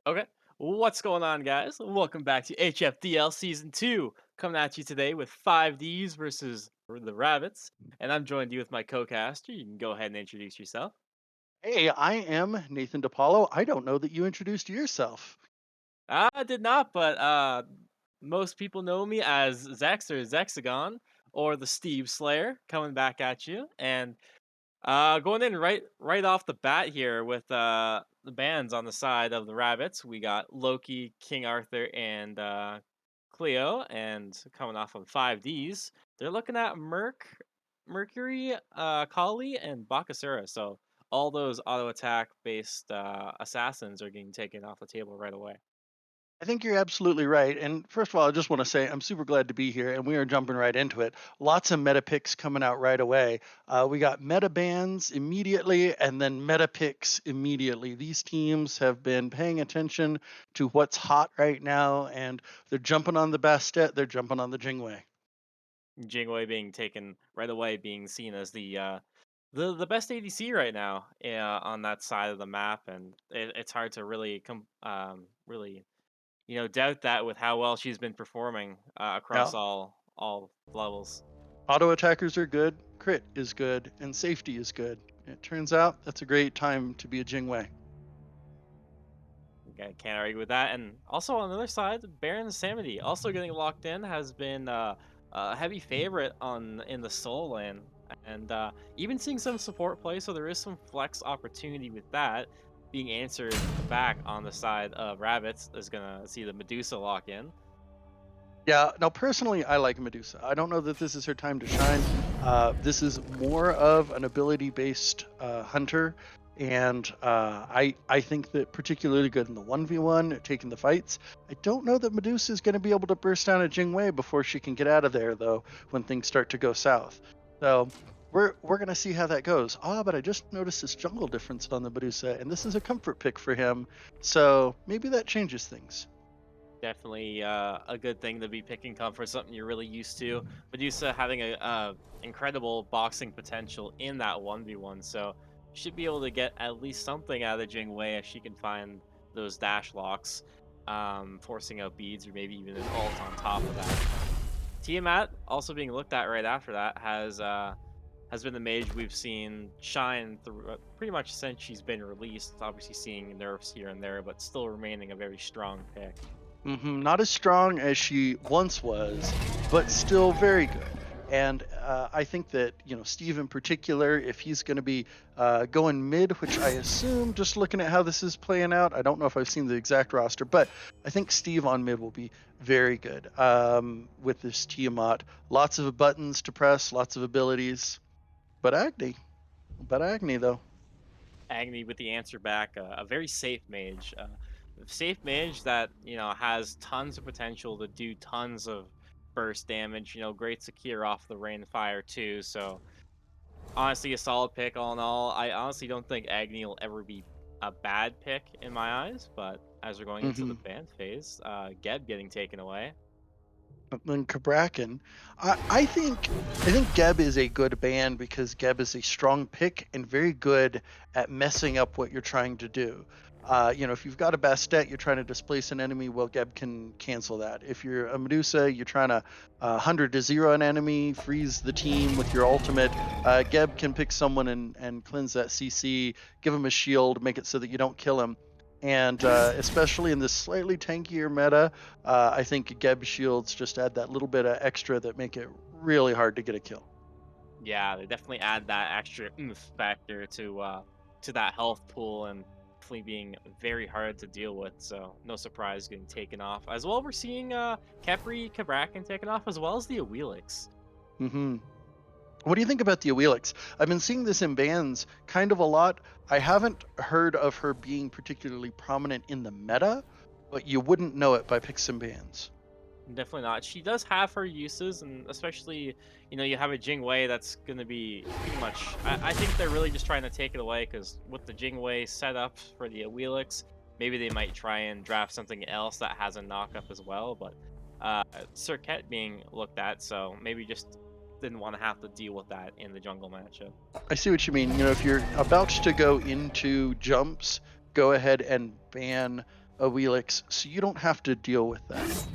Okay. What's going on, guys? Welcome back to HFDL Season 2. Coming at you today with 5D's versus the Rabbits. And I'm joined you with my co-caster. You can go ahead and introduce yourself. Hey, I am Nathan DePaulo. I don't know that you introduced yourself. I did not, but most people know me as Zex or Zexagon or the Steve Slayer coming back at you. And going in right off the bat here with the bands on the side of the Rabbits, we got Loki, King Arthur, and Cleo, and coming off on 5Ds, they're looking at Mercury, Kali, and Bakasura. So all those auto attack based assassins are getting taken off the table right away. I think you're absolutely right. And first of all, I just want to say I'm super glad to be here, and we are jumping right into it. Lots of meta picks coming out right away. We got meta bans immediately, and then meta picks immediately. These teams have been paying attention to what's hot right now, and they're jumping on the Bastet, they're jumping on the Jingwei. Jingwei being taken right away, being seen as the best ADC right now on that side of the map, and it's hard to really doubt that with how well she's been performing across Now, all levels. auto attackers are good, crit is good, and safety is good. It turns out that's a great time to be a Jingwei. Okay, can't argue with that. And also on the other side, Baron Samity also getting locked in has been a heavy favorite on in the soul lane, and even seeing some support play. So there is some flex opportunity with that being answered back on the side of Rabbits is gonna see the Medusa lock in. Yeah, now personally, I like Medusa. I don't know that this is her time to shine. This is more of an ability-based hunter, and I think that particularly good in the 1v1, taking the fights. I don't know that Medusa is going to be able to burst down a Jingwei before she can get out of there, though, when things start to go south. So we're going to see how that goes. Ah, but I just noticed this jungle difference on the Medusa, and this is a comfort pick for him. So maybe that changes things. Definitely a good thing to be picking comfort, something you're really used to. Medusa having a incredible boxing potential in that 1v1, so should be able to get at least something out of Jing Wei if she can find those dash locks, forcing out beads or maybe even an ult on top of that. Tiamat also being looked at right after that has been the mage we've seen shine through pretty much since she's been released. Obviously seeing nerfs here and there, but still remaining a very strong pick. Not as strong as she once was, but still very good. And I think that Steve in particular, if he's going to be going mid, which I assume, just looking at how this is playing out, I don't know if I've seen the exact roster, but I think Steve on mid will be very good with this Tiamat. Lots of buttons to press, lots of abilities, but Agni though. Agni with the answer back, a very safe mage that has tons of potential to do tons of burst damage. Great secure off the rain fire too. So honestly, a solid pick all in all. I honestly don't think Agni will ever be a bad pick in my eyes. But as we're going into the hmm ban phase, Geb getting taken away. than Kabrakan. I think Geb is a good band because Geb is a strong pick and very good at messing up what you're trying to do. If you've got a Bastet, you're trying to displace an enemy, well, Geb can cancel that. If you're a Medusa, you're trying to 100 to 0 an enemy, freeze the team with your ultimate. Geb can pick someone and cleanse that CC, give him a shield, make it so that you don't kill him. And especially in this slightly tankier meta, I think Geb shields just add that little bit of extra that make it really hard to get a kill. Yeah, they definitely add that extra oomph factor to that health pool and definitely being very hard to deal with. So no surprise getting taken off. As well, we're seeing Kepri, Kabrakan taken off as well as the Awilix. hmm What do you think about the Awilix? I've been seeing this in bans kind of a lot. I haven't heard of her being particularly prominent in the meta, but you wouldn't know it by picks and bans. Definitely not. She does have her uses, and especially, you have a Jingwei that's going to be pretty much. I think they're really just trying to take it away because with the Jingwei setup for the Awilix, maybe they might try and draft something else that has a knockup as well. But Circuit being looked at, so maybe just didn't want to have to deal with that in the jungle matchup. I see what you mean. If you're about to go into jumps, go ahead and ban a Wheelix, so you don't have to deal with that.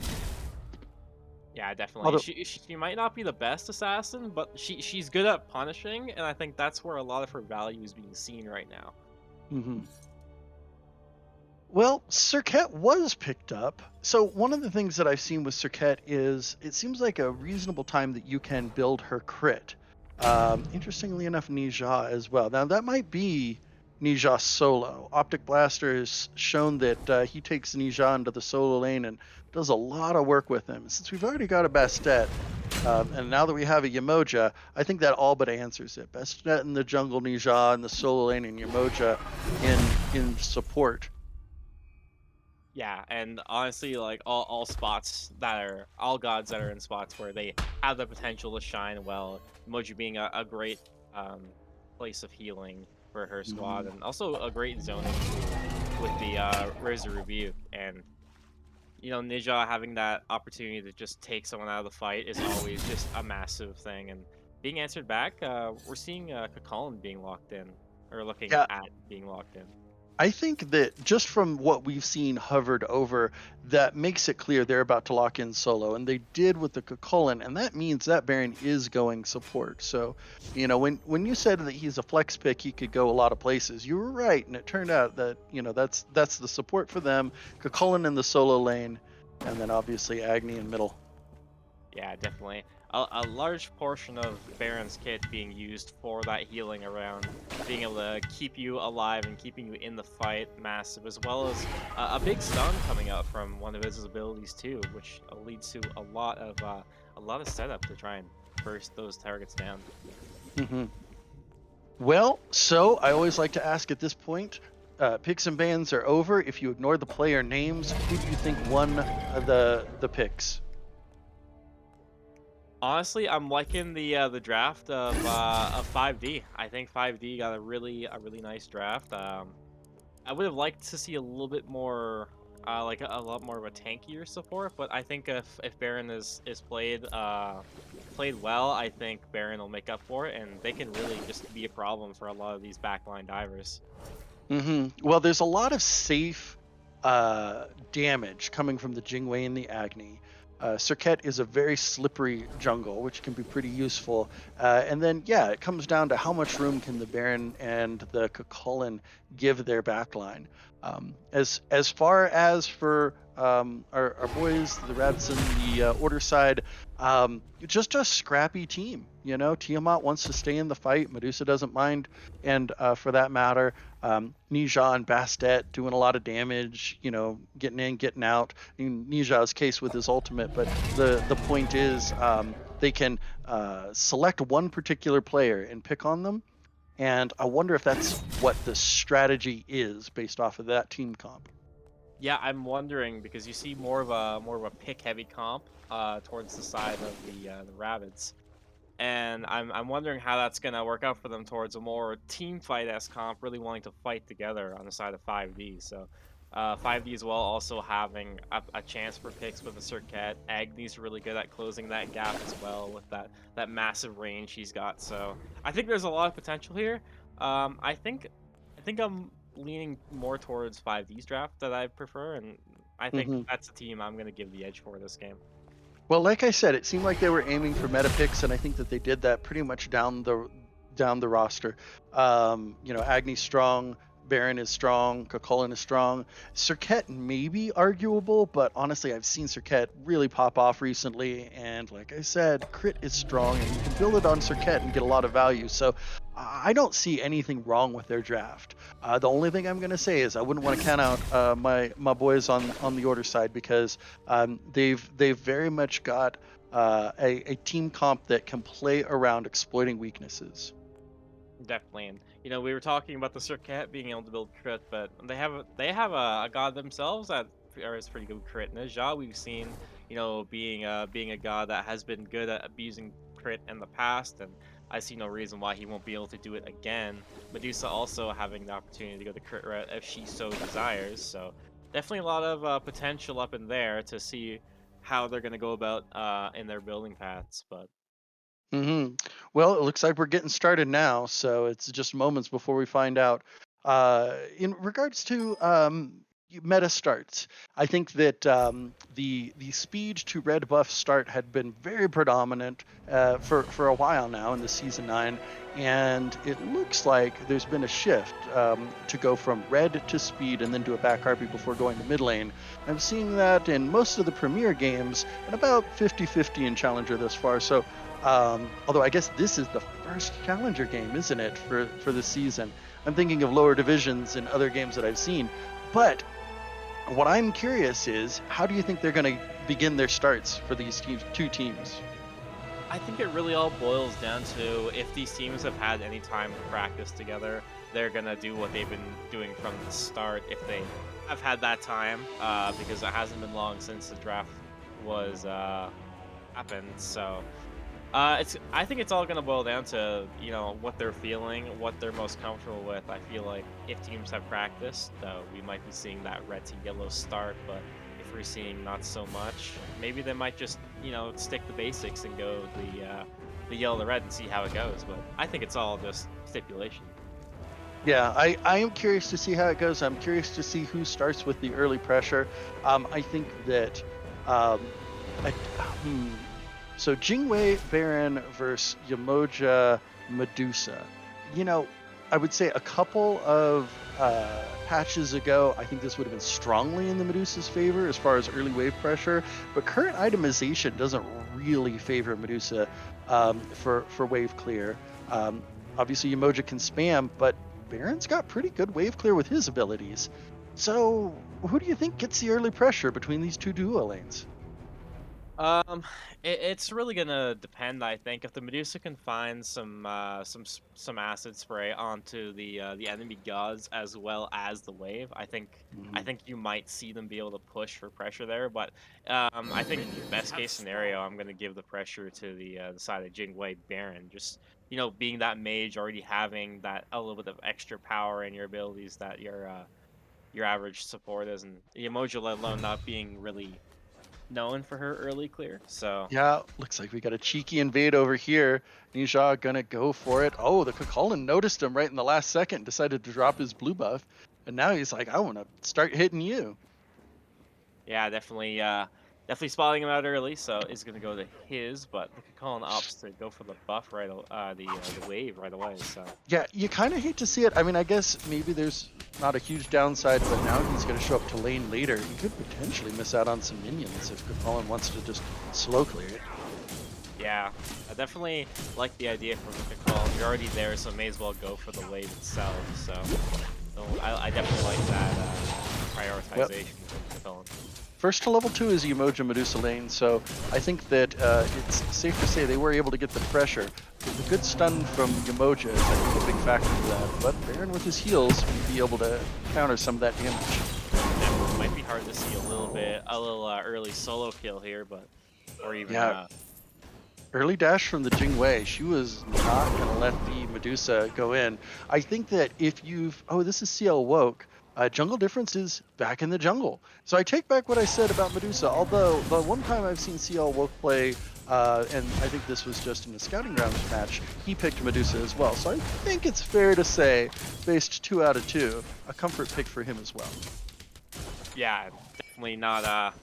Yeah, definitely. Although, She might not be the best assassin, but she's good at punishing, and I think that's where a lot of her value is being seen right now. mhm. Well, Circuit was picked up. So one of the things that I've seen with Circuit is it seems like a reasonable time that you can build her crit. Interestingly enough, Nija as well. Now that might be Nija solo. Optic Blaster has shown that he takes Nija into the solo lane and does a lot of work with him. Since we've already got a Bastet, and now that we have a Yamoja, I think that all but answers it. Bastet in the jungle, Nija in the solo lane, and Yamoja in support. Yeah, and honestly, like all spots that are all gods that are in spots where they have the potential to shine well. Emoji being a great place of healing for her squad, Mhm. and also a great zoning tool with the Razor Rebuke. And Ninja having that opportunity to just take someone out of the fight is always just a massive thing. And being answered back, we're seeing Kakalin being locked in, or looking Yeah, at being locked in. I think that just from what we've seen hovered over, that makes it clear they're about to lock in solo, and they did with the Cucullin, and that means that Baron is going support. So, when you said that he's a flex pick, he could go a lot of places. You were right, and it turned out that that's the support for them. Cucullin in the solo lane, and then obviously Agni in middle. Yeah, definitely. A large portion of Baron's kit being used for that healing around, being able to keep you alive and keeping you in the fight, massive, as well as a big stun coming out from one of his abilities too, which leads to a lot of setup to try and burst those targets down. hmm Well, so I always like to ask at this point, picks and bans are over. If you ignore the player names, who do you think won the picks? Honestly, I'm liking the draft of 5D. I think 5D got a really nice draft. I would have liked to see a little bit more, like a lot more of a tankier support. But I think if Baron is played well, I think Baron will make up for it, and they can really just be a problem for a lot of these backline divers. Well, there's a lot of safe damage coming from the Jingwei and the Agni. Circuit is a very slippery jungle, which can be pretty useful. And then, yeah, it comes down to how much room can the Baron and the Cucullin give their backline. As far as for our boys, the Rabbits and the Order side, just a scrappy team. Tiamat wants to stay in the fight. Medusa doesn't mind, and for that matter, Nija and Bastet doing a lot of damage, getting in, getting out. In Nija's case with his ultimate, but the point is they can select one particular player and pick on them. And I wonder if that's what the strategy is based off of that team comp. Yeah, I'm wondering because you see more of a pick heavy comp towards the side of the rabbits. And I'm wondering how that's gonna work out for them towards a more team fight s comp, really wanting to fight together on the side of 5D. So 5D as well, also having a chance for picks with a Circuit. Agni's really good at closing that gap as well with that massive range he's got. So I think there's a lot of potential here. I think I'm leaning more towards 5D's draft that I prefer, and I think hmm that's a team I'm gonna give the edge for this game. Well, like I said, it seemed like they were aiming for meta picks, and I think that they did that pretty much down the roster. Agni's strong, Baron is strong, Cucullin is strong. Circuit may be arguable, but honestly, I've seen Circuit really pop off recently, and like I said, crit is strong, and you can build it on Circuit and get a lot of value. So I don't see anything wrong with their draft. The only thing I'm going to say is I wouldn't want to count out my boys on the Order side because they've very much got a team comp that can play around exploiting weaknesses. Definitely, and we were talking about the Circuit being able to build crit, but they have a god themselves that is pretty good with crit. Nejah we've seen, being a god that has been good at abusing crit in the past, and I see no reason why he won't be able to do it again. Medusa also having the opportunity to go the crit route if she so desires, so definitely a lot of potential up in there to see how they're gonna go about in their building paths, but. hmm Well, it looks like we're getting started now, so it's just moments before we find out. In regards to meta starts. I think that the speed to red buff start had been very predominant for a while now in the season 9, and it looks like there's been a shift to go from red to speed and then do a back harpy before going to mid lane. I'm seeing that in most of the premier games and about 50-50 in challenger thus far. So although I guess this is the first challenger game, isn't it, for this season? I'm thinking of lower divisions in other games that I've seen, but what I'm curious is, how do you think they're going to begin their starts for these two teams? I think it really all boils down to if these teams have had any time to practice together, they're gonna do what they've been doing from the start. If they have had that time, because it hasn't been long since the draft was happened. So it's I think it's all gonna boil down to what they're feeling, what they're most comfortable with. I feel like if teams have practiced, we might be seeing that red to yellow start. But if we're seeing not so much, maybe they might just stick to basics and go the yellow to red and see how it goes. But I think it's all just stipulation. Yeah, I am curious to see how it goes. I'm curious to see who starts with the early pressure. I think that um, I, hmm, so Jingwei Baron versus Yamoja Medusa. You know, I would say a couple of patches ago, I think this would have been strongly in the Medusa's favor as far as early wave pressure, but current itemization doesn't really favor Medusa for wave clear. Um, Obviously, Yamoja can spam, but Baron's got pretty good wave clear with his abilities. So, who do you think gets the early pressure between these two duo lanes? Um, it's really gonna depend. I think if the Medusa can find some acid spray onto the enemy gods as well as the wave, I Mhm. think you might see them be able to push for pressure there. But I think Minions best have case scenario, spawned. I'm gonna give the pressure to the side of Jingwei Baron. Just being that mage, already having that a little bit of extra power in your abilities that your average support is, and the emoji let alone not being really known for her early clear. So Yeah, looks like we got a cheeky invade over here. Nisha gonna go for it. Oh, the Kukulkan noticed him right in the last second, decided to drop his blue buff, and now he's like, I want to start hitting you. yeah, definitely spotting him out early. So is gonna go to his, but the Kakon opts to go for the buff right, the wave right away. So Yeah, you kind of hate to see it. I mean, I guess maybe there's not a huge downside, but now he's going to show up to lane later. He could potentially miss out on some minions if Kukulkan wants to just slow clear it. yeah, I definitely like the idea from the Kakon. You're already there, so may as well go for the wave itself. So I definitely like that Yep. prioritization from Kakon. First to level 2 is Umoja Medusa lane, so I think that it's safe to say they were able to get the pressure. The good stun from Umoja is, I think, a big factor for that, but Baron with his heals may be able to counter some of that damage. Definitely might be hard to see a little early solo kill here, but or even Yeah, early dash from the Jingwei. She was not going to let the Medusa go in. I think that if you've... Oh, this is CL Woke. Jungle difference is back in the jungle. So I take back what I said about Medusa, although the one time I've seen CL Woke play, and I think this was just in the scouting grounds match, he picked Medusa as well. So I think it's fair to say, based 2 out of 2, a comfort pick for him as well. yeah, definitely not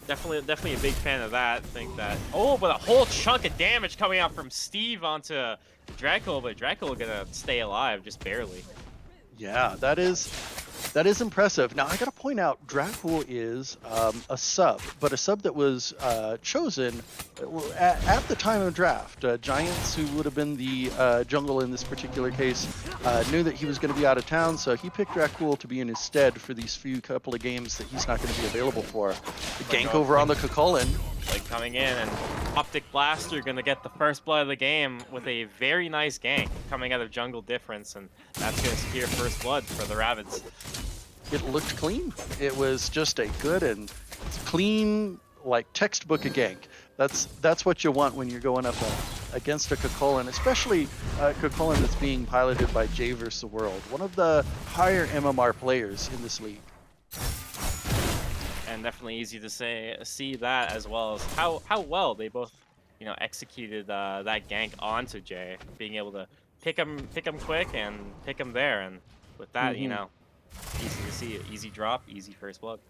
definitely a big fan of that. Think that but a whole chunk of damage coming out from Steve onto Draco, but Draco gonna stay alive just barely. Yeah, that is impressive. Now I got to point out, Dracul is a sub, but a sub that was chosen at the time of draft. Giants, who would have been the jungle in this particular case, knew that he was going to be out of town, so he picked Dracul to be in his stead for these few couple of games that he's not going to be available for. The Like gank over on the Kukulkan. coming in and Optic Blaster gonna get the first blood of the game with a very nice gank coming out of jungle difference, and that's gonna secure first blood for the Rabbits. It looked clean. It was just a good and clean, like textbook a gank. That's what you want when you're going up against a Kukulkan, especially Kukulkan that's being piloted by Jay vs. the World, one of the higher MMR players in this league. And definitely easy to see that as well as how well they both executed that gank onto Jay, being able to pick him quick and pick him there, and with that Hmm. Easy to see, easy drop, easy first blood.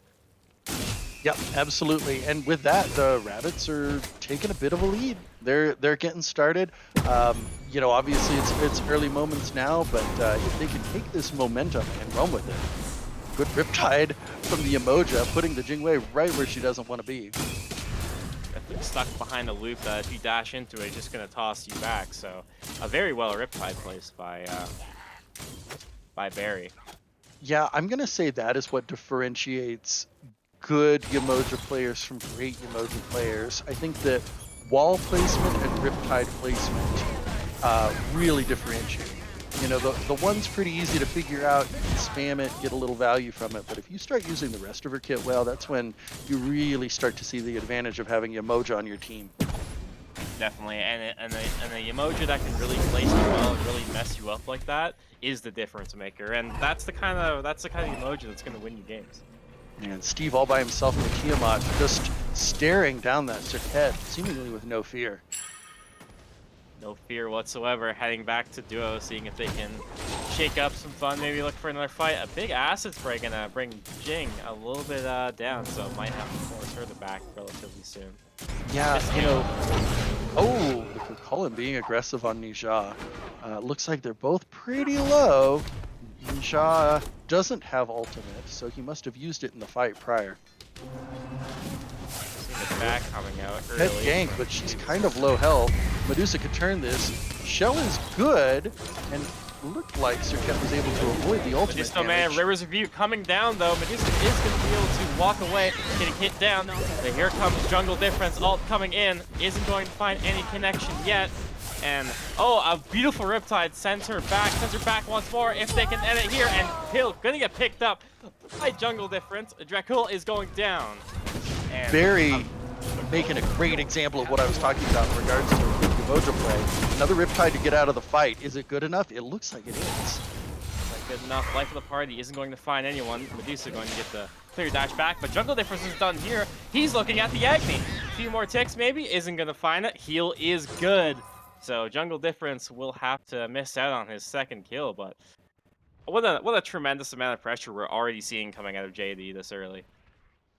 Yep, absolutely. And with that, the Rabbits are taking a bit of a lead. They're getting started. Obviously it's early moments now, but if they can take this momentum and run with it, good Riptide from the Emoja, putting the Jingwei right where she doesn't want to be. If you're stuck behind a loop that if you dash into it, it's just gonna toss you back. So a very well Riptide placed by Barry. Yeah, I'm gonna say that is what differentiates good Yemoja players from great Yemoja players. I think that wall placement and Riptide placement really differentiate. You know, the one's pretty easy to figure out. You can spam it, get a little value from it. But if you start using the rest of her kit well, that's when you really start to see the advantage of having Yemoja on your team. Definitely, and the emoji that can really place you well and really mess you up like that is the difference maker, and that's the kind of emoji that's gonna win you games. And Steve all by himself in the Tiamat, just staring down that Circuit, seemingly with no fear. No fear whatsoever, heading back to duo, seeing if they can shake up some fun, maybe look for another fight. A big acid spray gonna bring Jing a little bit down, so might have to force her to back relatively soon. Yeah, you know. Oh, look at Cullen being aggressive on Nija. Looks like they're both pretty low. Nija doesn't have ultimate, so he must have used it in the fight prior. The back coming out Head early. gank, but she's kind of low health. Medusa could turn this. Shell is good, and looked like Circuit was able to avoid the ultimate Medusa, man, River's Review coming down though. Medusa is going to be able to walk away, getting hit down. But here comes Jungle Difference, ult coming in. Isn't going to find any connection yet. And, oh, a beautiful Riptide sends her back once more if they can end it here. And Hill gonna get picked up by Jungle Difference. Dracul is going down. And, Barry making a great example of what I was talking about in regards to Yemoja play. Another Riptide to get out of the fight. Is it good enough? It looks like it is. Good enough. Life of the party isn't going to find anyone. Medusa going to get the clear dash back, but Jungle Difference is done here. He's looking at the Agni. A few more ticks maybe, isn't going to find it. Heal is good. So Jungle Difference will have to miss out on his second kill, but what a tremendous amount of pressure we're already seeing coming out of JD this early.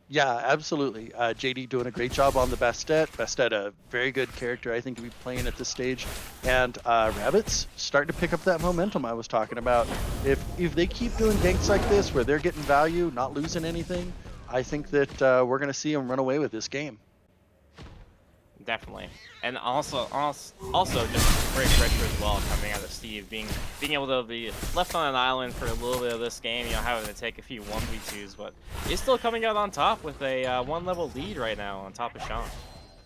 Yeah, absolutely. JD doing a great job on the Bastet. Bastet, a very good character, I think, to be playing at this stage. And Rabbits starting to pick up that momentum I was talking about. If they keep doing ganks like this, where they're getting value, not losing anything, I think that we're going to see them run away with this game. Definitely, and also just great pressure as well coming out of Steve, being able to be left on an island for a little bit of this game, you know, having to take a few 1v2s, but he's still coming out on top with a one-level lead right now on top of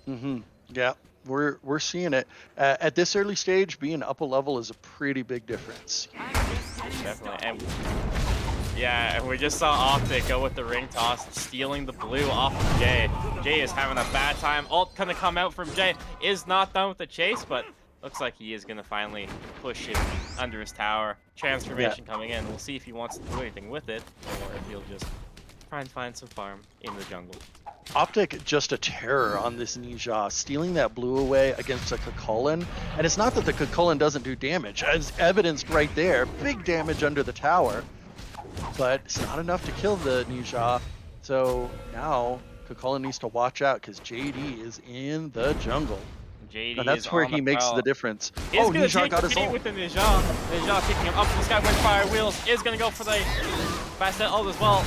Sean. Yeah, we're seeing it at this early stage. Being up a level is a pretty big difference. Definitely, and yeah, and we just saw Optic go with the ring toss, stealing the blue off of Jay. Jay is having a bad time. Ult gonna come out from Jay. Is not done with the chase, but looks like he is gonna finally push it under his tower. Transformation coming in. We'll see if he wants to do anything with it, or if he'll just try and find some farm in the jungle. Optic just a terror on this Nija, stealing that blue away against a Kukulkan. And it's not that the Kukulkan doesn't do damage, as evidenced right there. Big damage under the tower. But it's not enough to kill the Nija. So now Kukulkan needs to watch out because JD is in the jungle. JD now that's is where on he the makes prowl. the difference. Is Nija got his ult. with the Nija. Nija picking him up from the sky with fire wheels. Is gonna go for the Bastet ult as well.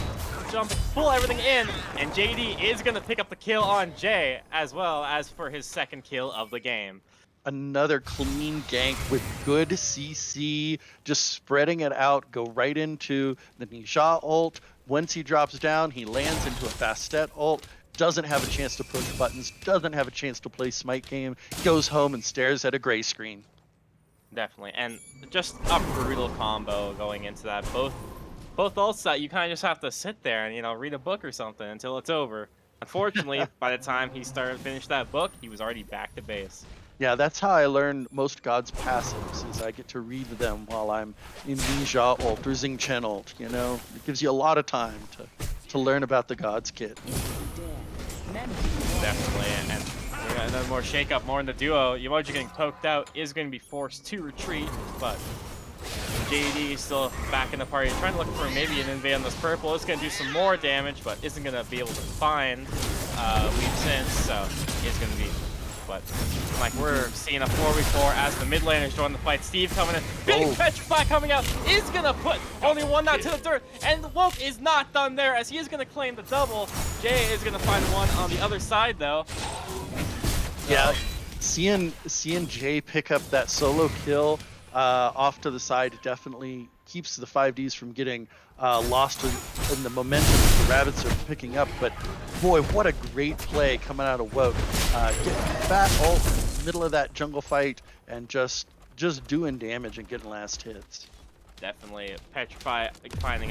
Jump, pull everything in, and JD is gonna pick up the kill on Jay as well as for his second kill of the game. Another clean gank with good CC, just spreading it out, go right into the Nija ult. Once he drops down, he lands into a Bastet ult, doesn't have a chance to push buttons, doesn't have a chance to play Smite game, goes home and stares at a gray screen. Definitely, and just a brutal combo going into that. Both ults that you kind of just have to sit there and, you know, read a book or something until it's over. Unfortunately, by the time he finished that book, he was already back to base. Yeah, that's how I learn most God's passives, is I get to read them while I'm in Nija ult or Xingqian ult, you know? It gives you a lot of time to learn about the God's kit. Definitely, and we got another more shake-up, more in the duo. Yemoji getting poked out is going to be forced to retreat, but JD still back in the party, trying to look for maybe an invade on this purple. It's gonna do some more damage, but isn't gonna be able to find Weave Sense, so it's gonna be. But like we're seeing a 4v4 as the mid laners join the fight. Steve coming in, big Petrify coming out, is gonna put only one out to the dirt, and Woke is not done there as he is gonna claim the double. Jay is gonna find one on the other side though. Yeah, seeing Jay pick up that solo kill off to the side definitely keeps the 5Ds from getting lost in the momentum that the Rabbits are picking up. But boy, what a great play coming out of Woke. Getting fat all middle of that jungle fight and just doing damage and getting last hits. Definitely Petrify finding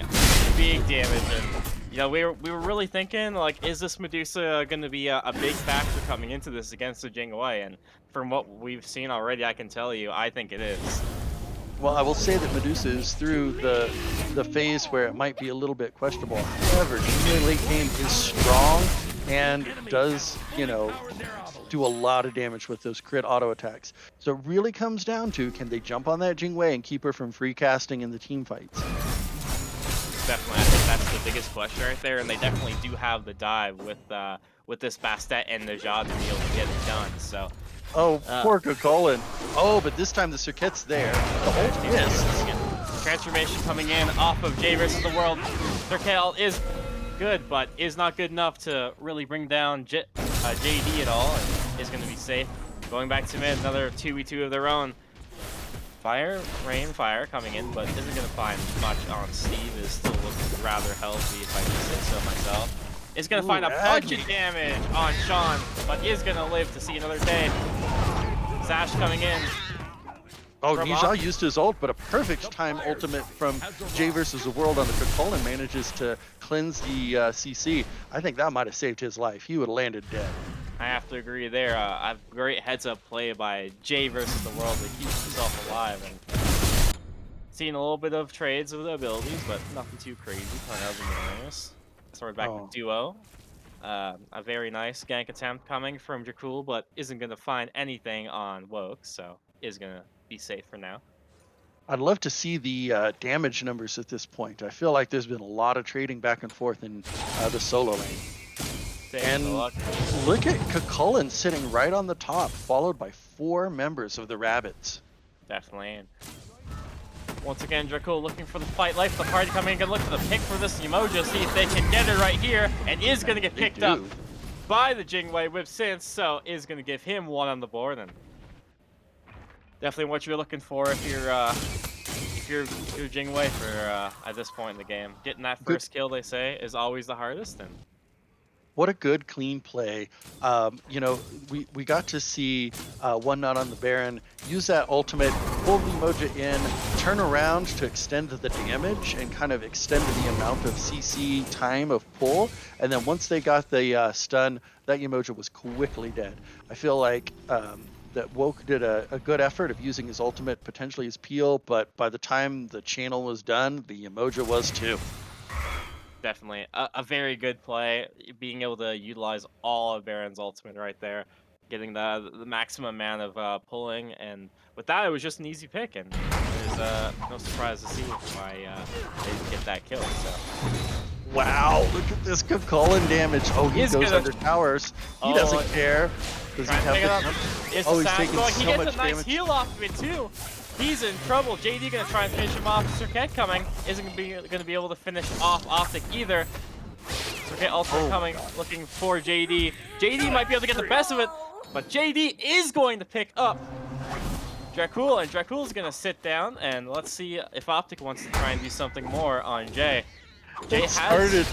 big damage, and you know we were really thinking like, is this Medusa going to be a big factor coming into this against the Jingwei? And from what we've seen already, I can tell you, I think it is. Well, I will say that Medusa is through the phase where it might be a little bit questionable. However, Jingwei late game is strong and does, you know, do a lot of damage with those crit auto attacks. So it really comes down to, can they jump on that Jingwei and keep her from free casting in the team fights? Definitely, I think that's the biggest question right there, and they definitely do have the dive with this Bastet and Najad to be able to get it done. So. Oh, poor Colin. Oh, but this time the Circuit's there. The ult missed. Transformation coming in off of Jay versus the World. Circuit is good, but is not good enough to really bring down JD at all, and is going to be safe. Going back to mid, another 2v2 of their own. Fire, rain, fire coming in, but isn't going to find much on Steve. Is still looking rather healthy, if I can say so myself. Is going to find a bunch of damage on Sean, but is going to live to see another day. Sash coming in. Oh, Nija used his ult, but a perfect time ultimate from Jay versus the World on the Colin manages to cleanse the CC. I think that might have saved his life. He would have landed dead. I have to agree there. A great heads-up play by Jay versus the World to keep himself alive. And seeing a little bit of trades of the abilities, but nothing too crazy. So we're back to duo. A very nice gank attempt coming from Jakul, but isn't going to find anything on Woke, so is going to be safe for now. I'd love to see the damage numbers at this point. I feel like there's been a lot of trading back and forth in the solo lane. And look at Cucullin sitting right on the top, followed by 4 members of the Rabbits. Definitely. And once again, Draco looking for the fight. Life the party coming in, gonna look for the pick for this Umoja, see if they can get it right here, and is gonna get picked up by the Jingwei with Sense, so is gonna give him 1 on the board, and definitely what you're looking for if you're Jingwei for at this point in the game. Getting that first kill, they say, is always the hardest, and what a good clean play. You know, we got to see One Not on the Baron use that ultimate, pull the Umoja in, turn around to extend the damage and kind of extend the amount of CC time of pull. And then once they got the stun, that Umoja was quickly dead. I feel like that Woke did a good effort of using his ultimate, potentially his peel, but by the time the channel was done, the Umoja was too. Definitely a very good play, being able to utilize all of Baron's ultimate right there, getting the maximum amount of pulling, and with that it was just an easy pick, and there's no surprise to see why they didn't get that kill. So. Wow, look at this Cucullin damage. Oh, he goes under towers. He doesn't care. Does he have the he's taking so he gets a nice heal off of it too. He's in trouble. JD gonna try and finish him off. Circuit coming isn't gonna be able to finish off Optic either. Circuit also coming, looking for JD. JD might be able to get the best of it, but JD is going to pick up Dracul, and Dracul's gonna sit down, and let's see if Optic wants to try and do something more on Jay. Jay started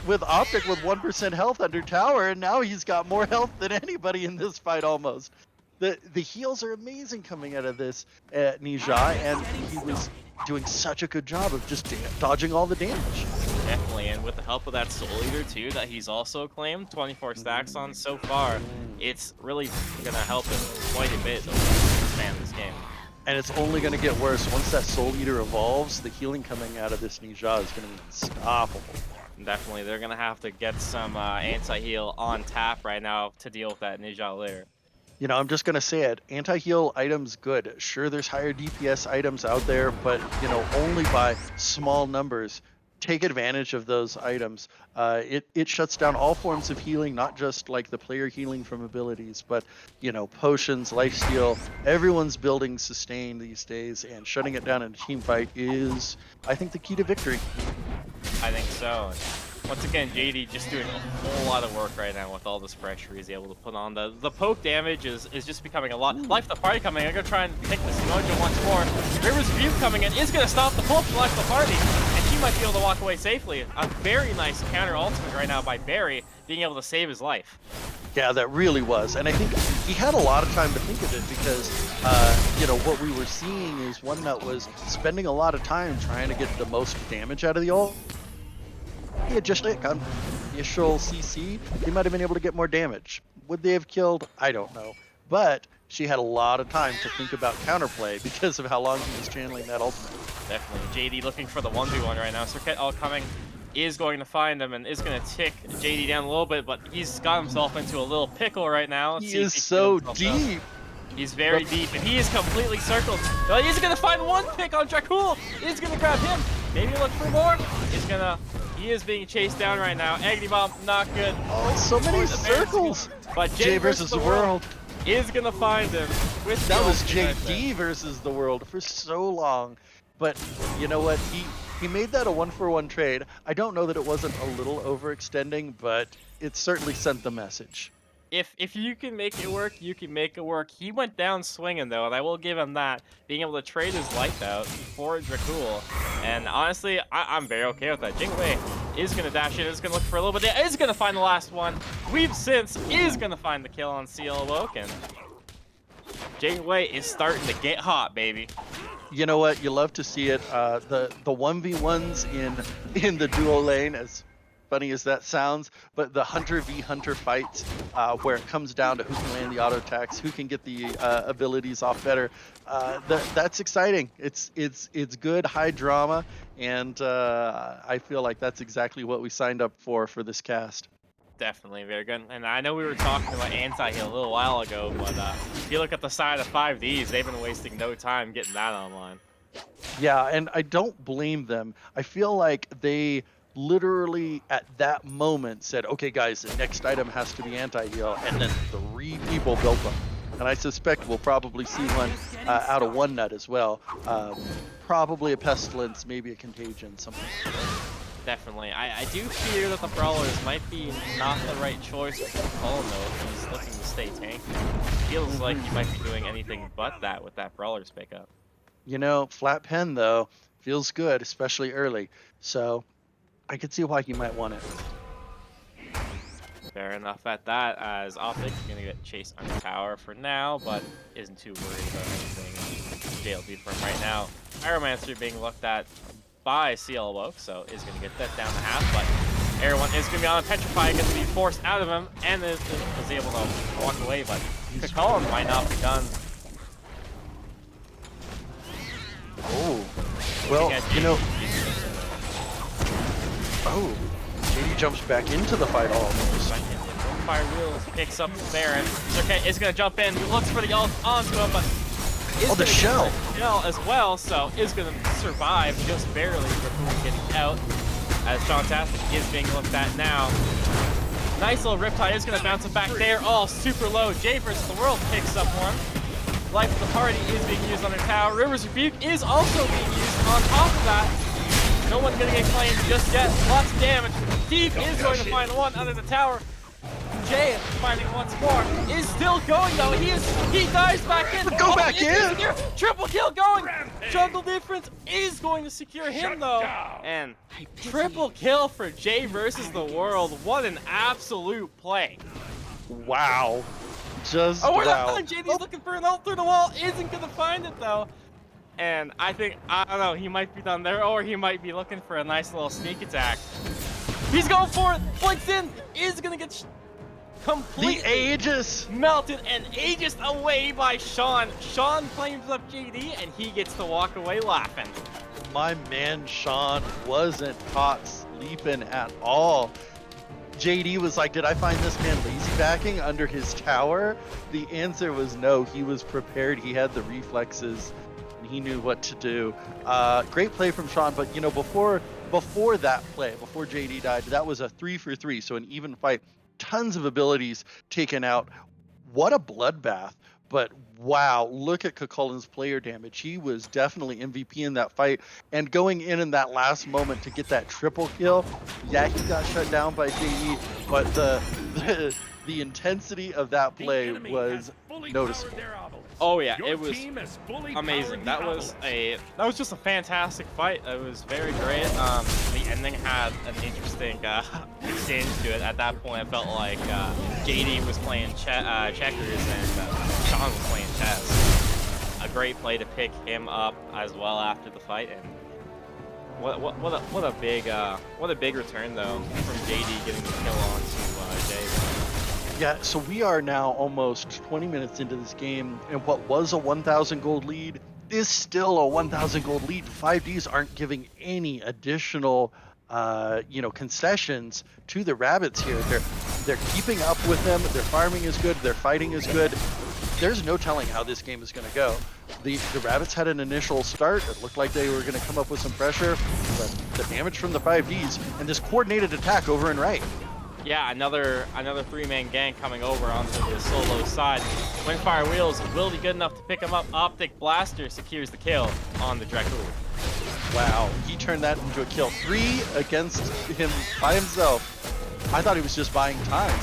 with Optic with 1% health under tower, and now he's got more health than anybody in this fight almost. The heals are amazing coming out of this Nija, and he was doing such a good job of just dodging all the damage. Definitely, and with the help of that Soul Eater too, that he's also claimed 24 stacks on so far, it's really gonna help him quite a bit to expand this game. And it's only gonna get worse once that Soul Eater evolves. The healing coming out of this Nija is gonna be unstoppable. Definitely, they're gonna have to get some anti-heal on tap right now to deal with that Nija layer. I'm just gonna say it. Anti-heal items good. Sure, there's higher DPS items out there, but only by small numbers. Take advantage of those items. It shuts down all forms of healing, not just like the player healing from abilities, but potions, lifesteal. Everyone's building sustain these days, and shutting it down in a team fight is, I think, the key to victory. I think so. Once again, JD just doing a whole lot of work right now with all this pressure he's able to put on. The poke damage is just becoming a lot. Life the party coming in. I'm going to try and pick this Mojo once more. River's View coming in is going to stop the pull from Life the party. And he might be able to walk away safely. A very nice counter ultimate right now by Barry, being able to save his life. Yeah, that really was. And I think he had a lot of time to think of it because, what we were seeing is One Nut was spending a lot of time trying to get the most damage out of the ult. He had just on initial CC, he might have been able to get more damage. Would they have killed? I don't know. But she had a lot of time to think about counterplay because of how long he was channeling that ultimate. Definitely. JD looking for the 1v1 right now. Serket all coming is going to find him and is going to tick JD down a little bit, but he's got himself into a little pickle right now. He is so deep. He's very deep, and he is completely circled. Well, he's going to find one pick on Dracul. He's going to grab him. Maybe look for more. He is being chased down right now. Agony Bomb, not good. Oh, so many circles. But Jay versus the world is going to find him. That was JD versus the world for so long. But you know what? He made that a 1-for-1 trade. I don't know that it wasn't a little overextending, but it certainly sent the message. If you can make it work, you can make it work. He went down swinging, though, and I will give him that. Being able to trade his life out for Dracul. And honestly, I'm very okay with that. Jingwei is going to dash in, is going to look for a little bit. Is going to find the last one. Weave Since is going to find the kill on Seal Awoken. Jingwei is starting to get hot, baby. You know what? You love to see it. The 1v1s in the duo lane, as funny as that sounds, but the Hunter v Hunter fights where it comes down to who can land the auto attacks, who can get the abilities off better. That's exciting. It's good, high drama, and I feel like that's exactly what we signed up for this cast. Definitely very good. And I know we were talking about anti-heal a little while ago, but if you look at the side of 5D's, they've been wasting no time getting that online. Yeah, and I don't blame them. I feel like they literally at that moment said, okay guys, the next item has to be anti-heal, and then 3 people built them. And I suspect we'll probably see one out of One Nut as well. Probably a Pestilence, maybe a Contagion, something. Definitely. I do fear that the Brawlers might be not the right choice for Colin, though, if he's looking to stay tanky. Feels like he might be doing anything but that with that Brawlers pickup. Flat pen, though, feels good, especially early. So I could see why you might want it. Fair enough at that, as Optic is going to get chased on the tower for now, but isn't too worried about anything JLB from right now. Pyromancer being looked at by CL Woke, so is going to get that down to half, but everyone is going to be on a Petrify, going to be forced out of him, and is able to walk away, but Colin might not be done. Oh, well, oh, JD jumps back into the fight almost. Fire Wheels picks up the Baron. Serket is going to jump in, looks for the ult onto him, but the shell as well, so is going to survive just barely before getting out, as Shontastic is being looked at now. Nice little Riptide is going to bounce it back there, all super low. Jay versus the world picks up one. Life of the party is being used on their tower. River's Rebuke is also being used on top of that. No one's going to get claimed just yet. Lots of damage. Deep is going to find one under the tower. Jay finding once more. Is still going though. He dives back in. Go back in. Triple kill going. Jungle Difference is going to secure him though. And triple kill for Jay versus the world. What an absolute play. Wow. Just we're wow. not done. JD's looking for an ult through the wall. Isn't going to find it though. And I don't know, he might be done there, or he might be looking for a nice little sneak attack. He's going for it. Blinks in. Is going to get completely Aegis melted and Aegis away by Sean. Sean claims up JD and he gets to walk away laughing. My man Sean wasn't caught sleeping at all. JD was like, did I find this man lazy backing under his tower? The answer was no. He was prepared. He had the reflexes, and he knew what to do. Great play from Sean, but before that play, before JD died, that was a 3-for-3, so an even fight. Tons of abilities taken out. What a bloodbath. But wow, look at Kukulkan's player damage. He was definitely MVP in that fight. And going in that last moment to get that triple kill, yeah, he got shut down by JE, but the intensity of that play was noticeable. Oh yeah, it was amazing. That was just a fantastic fight. It was very great. The ending had an interesting exchange to it. At that point, I felt like JD was playing checkers and Sean was playing chess. A great play to pick him up as well after the fight, and what a big return though from JD getting the kill on to Jay. Yeah, so we are now almost 20 minutes into this game, and what was a 1,000 gold lead is still a 1,000 gold lead. 5Ds aren't giving any additional, concessions to the Rabbits here. They're keeping up with them. Their farming is good. Their fighting is good. There's no telling how this game is going to go. The Rabbits had an initial start. It looked like they were going to come up with some pressure, but the damage from the 5Ds and this coordinated attack over and right. Yeah, another three-man gang coming over onto the solo side. Windfire Wheels will be good enough to pick him up. Optic Blaster secures the kill on the Dracul. Wow, he turned that into a kill. 3 against him by himself. I thought he was just buying time.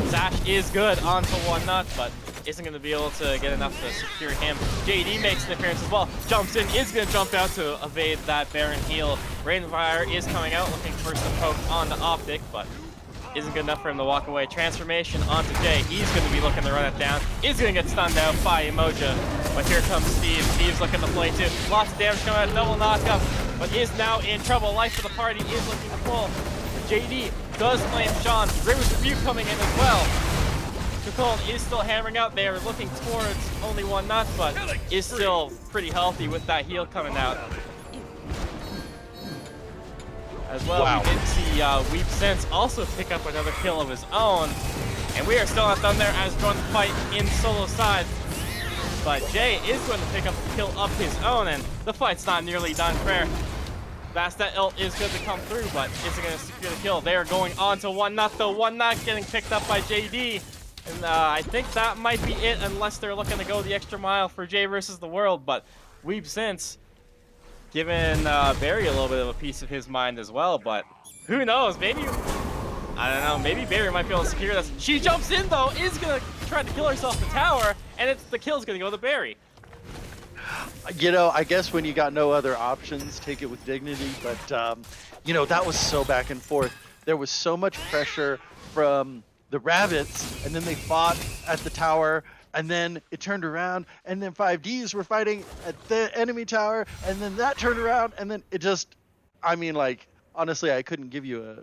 Zash is good onto One Nut, but isn't going to be able to get enough to secure him. JD makes an appearance as well. Jumps in, is going to jump out to evade that Baron heal. Rainfire is coming out, looking for some poke on the Optic, but isn't good enough for him to walk away. Transformation onto Jay. He's going to be looking to run it down. Is going to get stunned out by Emoja. But here comes Steve. Steve's looking to play too. Lots of damage coming out, double knockup, but is now in trouble. Life of the party is looking to pull. JD does claim Sean. River's Rebuke coming in as well. Kukulkan is still hammering out. They are looking towards only One Nut, but is still pretty healthy with that heal coming out. As well, wow. We did see Weep Sense also pick up another kill of his own. And we are still not done there as going to fight in solo side. But Jay is going to pick up the kill of his own, and the fight's not nearly done fair. That ult is good to come through, but isn't going to secure the kill. They are going on to One Nut, though. One Nut getting picked up by JD. And I think that might be it, unless they're looking to go the extra mile for Jay versus the world. But We've since given Barry a little bit of a piece of his mind as well. But who knows? Maybe, I don't know, maybe Barry might be able to secure this. She jumps in, though, is going to try to kill herself the tower, and the kill's going to go to Barry. You know, I guess when you got no other options, take it with dignity. But, you know, that was so back and forth. There was so much pressure from the Rabbits, and then they fought at the tower, and then it turned around, and then 5D's were fighting at the enemy tower, and then that turned around, and then it just, I mean, like, honestly, I couldn't give you a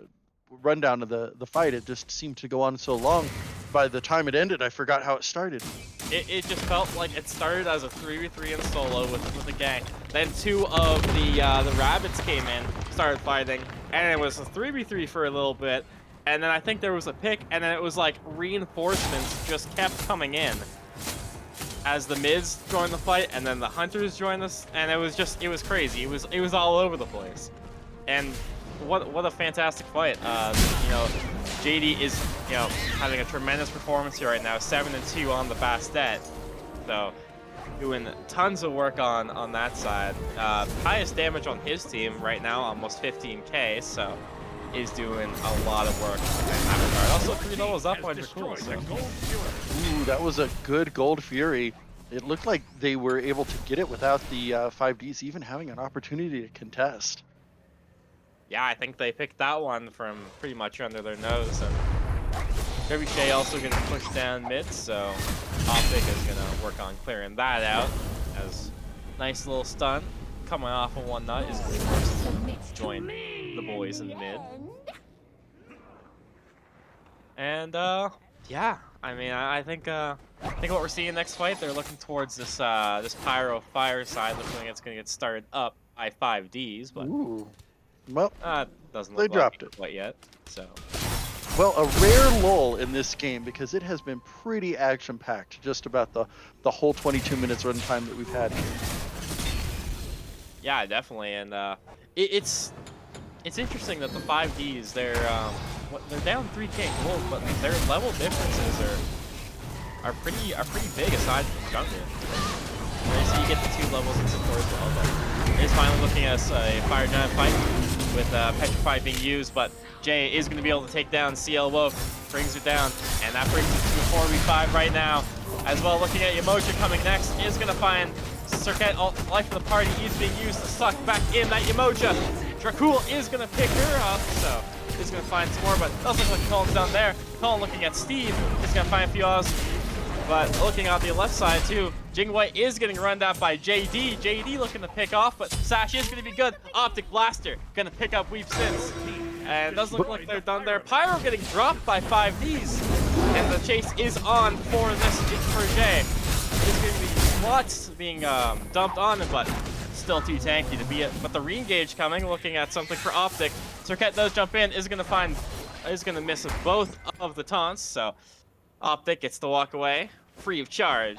rundown of the fight. It just seemed to go on so long. By the time it ended, I forgot how it started. It just felt like it started as a 3v3 in solo with the gang. Then two of the Rabbits came in, started fighting, and it was a 3v3 for a little bit. And then I think there was a pick, and then it was like reinforcements just kept coming in as the mids joined the fight, and then the hunters joined us, and it was crazy. It was all over the place. And what a fantastic fight. You know, JD is, you know, having a tremendous performance here right now, 7-2 on the Bastet. So doing tons of work on that side. Highest damage on his team right now, almost 15k, so is doing a lot of work in that regard. Also 3 levels up on Dracul. So. Ooh, that was a good Gold Fury. It looked like they were able to get it without the 5Ds even having an opportunity to contest. Yeah, I think they picked that one from pretty much under their nose. And Trebuchet also going to push down mid, so Optic is going to work on clearing that out. As nice little stun coming off of One Nut is going to join the boys in mid. And yeah, I mean, I think what we're seeing next fight, they're looking towards this this Pyro Fire side, looking like it's going to get started up by 5Ds, but. Ooh. Well, Doesn't they look like it dropped it. quite yet. So Well, a rare lull in this game because it has been pretty action-packed, just about the whole 22 minutes runtime that we've had here. yeah, definitely, and it's interesting that the 5Ds they're down 3K gold, but their level differences are pretty big aside from jungle. Right, so you get the 2 levels in support as well, but it's finally looking at a Fire Giant fight with Petrify being used, but Jay is going to be able to take down CL Woke, brings her down, and that brings it to a 4v5 right now. As well, looking at Yamoja coming next, is going to find Circuit. Life of the party is being used to suck back in that Yamoja. Dracul is going to pick her up, so he's going to find some more, but it doesn't look like Colin's down there. Colin looking at Steve, is going to find a few odds. But looking at the left side too, Jingwei is getting run down by JD. JD looking to pick off, but Sash is going to be good. Optic Blaster going to pick up Weep Sins. And it doesn't look like they're done there. Pyro getting dropped by 5Ds. And the chase is on for Jay. There's going to be lots being dumped on him, but still too tanky to be it. But the re-engage coming, looking at something for Optic. Circuit does jump in, is going to miss both of the taunts, so Optic gets to walk away, free of charge,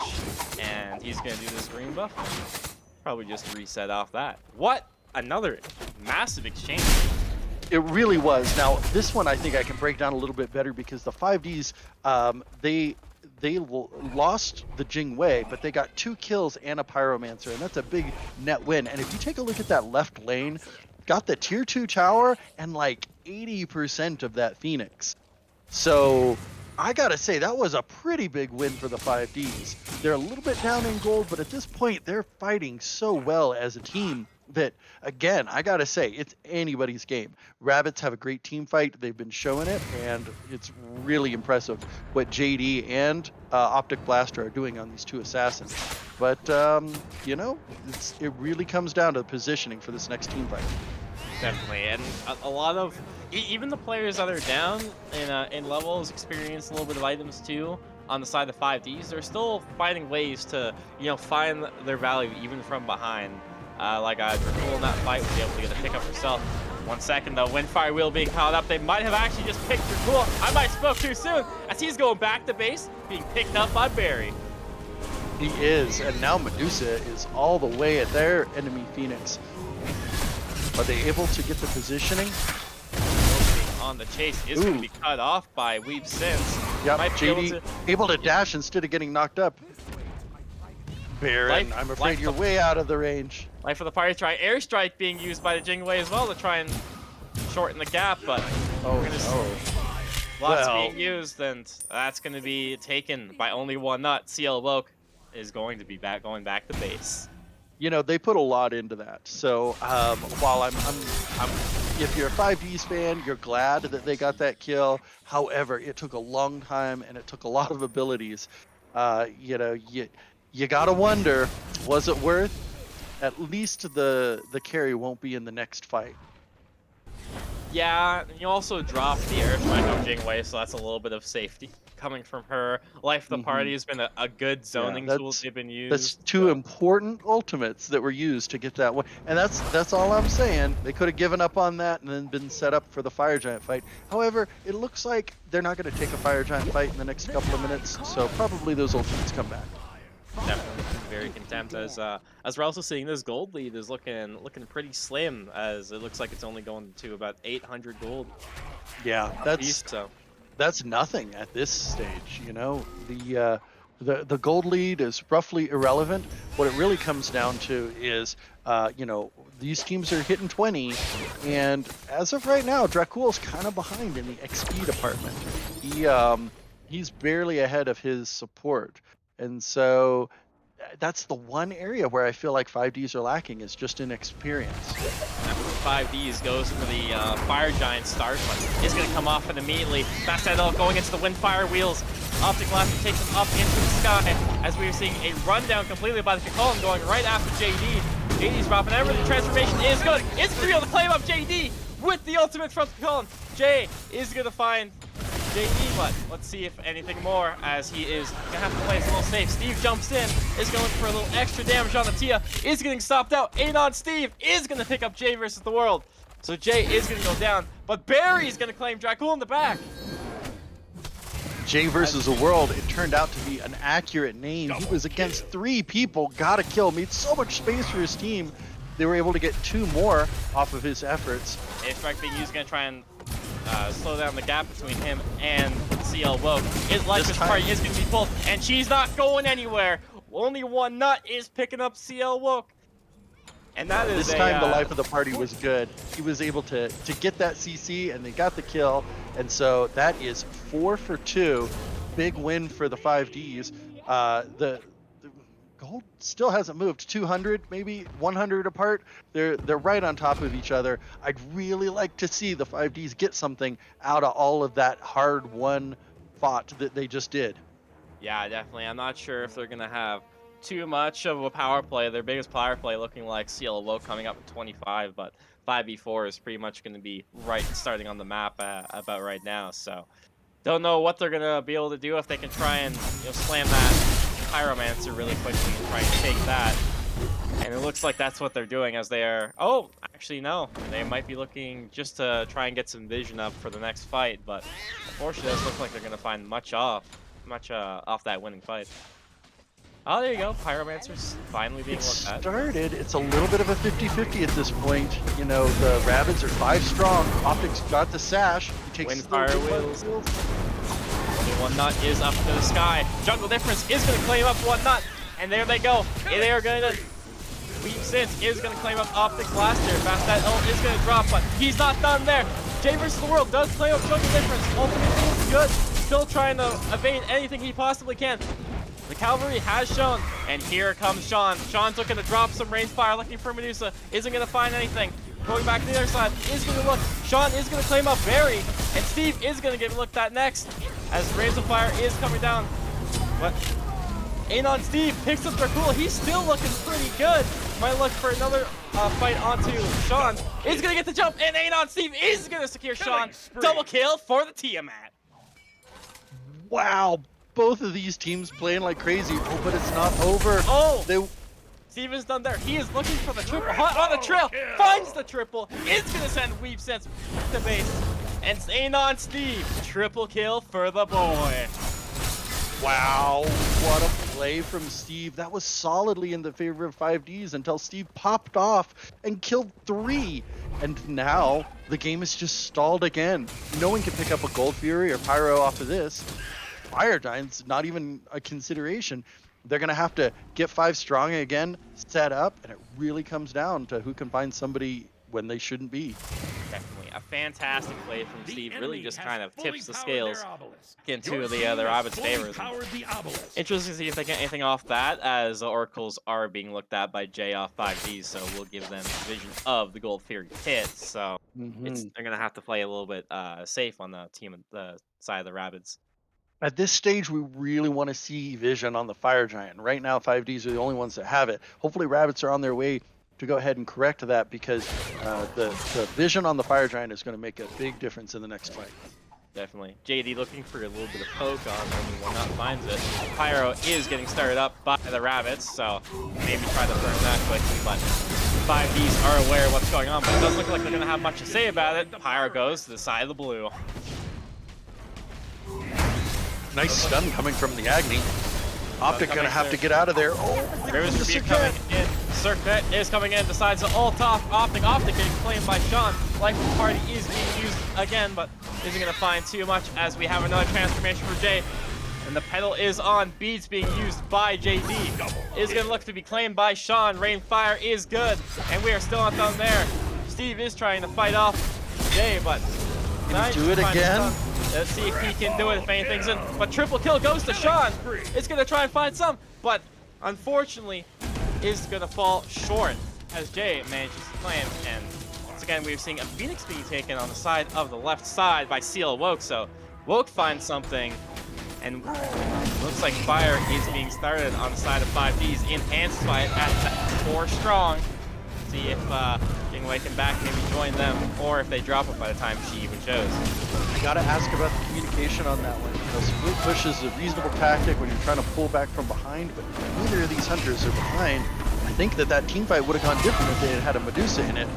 and he's gonna do this green buff. Probably just reset off that. What? Another massive exchange. It really was. Now, this one I think I can break down a little bit better because the 5Ds, they lost the Jingwei, but they got 2 kills and a Pyromancer, and that's a big net win. And if you take a look at that left lane, got the tier 2 tower and like 80% of that Phoenix. So I gotta say, that was a pretty big win for the 5Ds. They're a little bit down in gold, but at this point, they're fighting so well as a team that, again, I gotta say, it's anybody's game. Rabbits have a great team fight. They've been showing it, and it's really impressive what JD and Optic Blaster are doing on these 2 assassins. But, you know, it really comes down to the positioning for this next team fight. Definitely, and a lot of even the players that are down in levels experience a little bit of items too. On the side of 5Ds, they're still finding ways to find their value even from behind. Like Dracul in that fight was able to get a pick up herself. 1 second though, Windfire Wheel being caught up. They might have actually just picked Dracul. I might have spoke too soon as he's going back to base, being picked up by Barry. He is, and now Medusa is all the way at their enemy Phoenix. Are they able to get the positioning? On the chase is going to be cut off by Weep Sins. Yep, JD able to dash instead of getting knocked up. Baron, I'm afraid you're way out of the range. Life of the party try airstrike being used by the Jingwei as well to try and shorten the gap, but lots being used, and that's going to be taken by only 1 nut. CL Woke is going to be going back to base. You know, they put a lot into that. So while I'm if you're a 5Ds fan, you're glad that they got that kill. However, it took a long time and it took a lot of abilities. You know, you gotta wonder, was it worth? At least the carry won't be in the next fight. Yeah, you also dropped the airstrike on Jingwei, so that's a little bit of safety coming from her. Life of the party has been a good zoning tool they've been used. That's 2 important ultimates that were used to get that one, and that's all I'm saying. They could have given up on that and then been set up for the Fire Giant fight. However, it looks like they're not going to take a Fire Giant fight in the next couple of minutes, so probably those ultimates come back. Definitely very content as we're also seeing this gold lead is looking pretty slim, as it looks like it's only going to about 800 gold. Yeah, that's nothing at this stage. You know, the gold lead is roughly irrelevant. What it really comes down to is, you know, these teams are hitting 20, and as of right now, Dracul's kind of behind in the XP department. He's barely ahead of his support. And so that's the one area where I feel like 5Ds are lacking, is just in experience. 5Ds goes for the Fire Giant start, but it's going to come off and immediately. Fast Adult going into the Windfire Wheels. Optic Blaster takes him up into the sky as we are seeing a rundown completely by the Colin going right after JD. JD's dropping everything. The transformation is good. It's going to be able to claim up JD with the ultimate from Colin. Jay is going to find JD, but let's see if anything more, as he is gonna have to play this a little safe. Steve jumps in, is going for a little extra damage on the Tia, is getting stopped out. 8 on Steve is gonna pick up Jay versus the world. So Jay is going to go down, but Barry's going to claim Dracul in the back. Jay versus the world, it turned out to be an accurate name. He was against 3 people, got a kill, made so much space for his team. They were able to get 2 more off of his efforts. Airstrike being used, going to try and slow down the gap between him and CL Woke. His life party is going to be full, and she's not going anywhere. Only one nut is picking up CL Woke. And that is this time the life of the party was good. He was able to get that CC, and they got the kill. And so that is 4 for 2. Big win for the 5Ds. The gold still hasn't moved. 200, maybe 100 apart. They're right on top of each other. I'd really like to see the 5Ds get something out of all of that hard-won fought that they just did. Yeah, definitely. I'm not sure if they're going to have too much of a power play. Their biggest power play looking like CL Woke coming up at 25, but 5v4 is pretty much going to be right starting on the map about right now. So don't know what they're going to be able to do, if they can try and slam that Pyromancer really quickly and try and take that. And it looks like that's what they're doing, as they are... Oh, actually, no. They might be looking just to try and get some vision up for the next fight, but unfortunately, it doesn't look like they're going to find much off that winning fight. Oh, there you go. Pyromancer's finally being looked at. It's a little bit of a 50-50 at this point. You know, the Rabbits are 5 strong. Optic's got the sash. He takes Windfire wheels. Only one nut is up to the sky. Jungle Difference is going to claim up one nut. And there they go. They are going to... Weep Sense is going to claim up Optic Blaster. Fast that ult is going to drop, but he's not done there. Jay versus the world does claim up Jungle Difference. Ultimate is good. Still trying to evade anything he possibly can. The cavalry has shown, and here comes Sean. Sean's looking to drop some range fire, looking for Medusa. Isn't going to find anything. Going back to the other side, is going to look. Sean is going to claim up Barry, and Steve is going to get looked at next, as range of fire is coming down. But Anon Steve picks up Dracul. He's still looking pretty good. Might look for another fight onto Sean. Is going to get the jump, and Anon Steve is going to secure Sean. Double kill for the Tiamat. Wow. Both of these teams playing like crazy. Oh, but it's not over. Oh! Steve is done there. He is looking for the triple. Hot on the trail. Finds the triple. Is going to send Weep Sense back to base. And Anon Steve. Triple kill for the boy. Wow. What a play from Steve. That was solidly in the favor of 5Ds until Steve popped off and killed 3. And now the game is just stalled again. No one can pick up a Gold Fury or Pyro off of this. Fire Giant's not even a consideration. They're going to have to get 5 strong again, set up, and it really comes down to who can find somebody when they shouldn't be. Definitely a fantastic play from Steve. Really just kind of tips the scales into the Rabbit's favors. Interesting to see if they get anything off that, as the Oracles are being looked at by Jay off 5Ds, so we'll give them vision of the Gold Fury hit. So they're going to have to play a little bit safe on the the side of the Rabbits. At this stage, we really want to see vision on the Fire Giant. Right now, 5Ds are the only ones that have it. Hopefully, Rabbits are on their way to go ahead and correct that, because the vision on the Fire Giant is going to make a big difference in the next fight. Definitely. JD looking for a little bit of poke on, only one not finds it. Pyro is getting started up by the Rabbits, so maybe try to burn that quickly, but 5Ds are aware of what's going on, but it doesn't look like they're going to have much to say about it. Pyro goes to the side of the blue. Nice stun coming from the Agni. Optic gonna have to get out of there. Oh, Rivers Rebuke coming in. Circuit is coming in, decides to ult off Optic. Optic getting claimed by Sean. Life of the party is being used again, but isn't gonna find too much, as we have another transformation for Jay. And the pedal is on. Beads being used by JD. Is gonna look to be claimed by Sean. Rain Fire is good, and we are still not done there. Steve is trying to fight off Jay, but can he do it again? Let's see if he can do it, if anything's in. But triple kill goes to Sean. It's going to try and find some, but unfortunately is going to fall short, as Jay manages to claim. And once again, we're seeing a Phoenix being taken on the side of the left side by CL Woke. So Woke finds something, and looks like fire is being started on the side of 5Ds. Enhanced fight at 4 strong. See if King Wei can back maybe join them, or if they drop it by the time she even shows. I gotta ask about the communication on that one. You know, split push is a reasonable tactic when you're trying to pull back from behind, but neither of these hunters are behind. I think that team fight would have gone different if they had had a Medusa in it.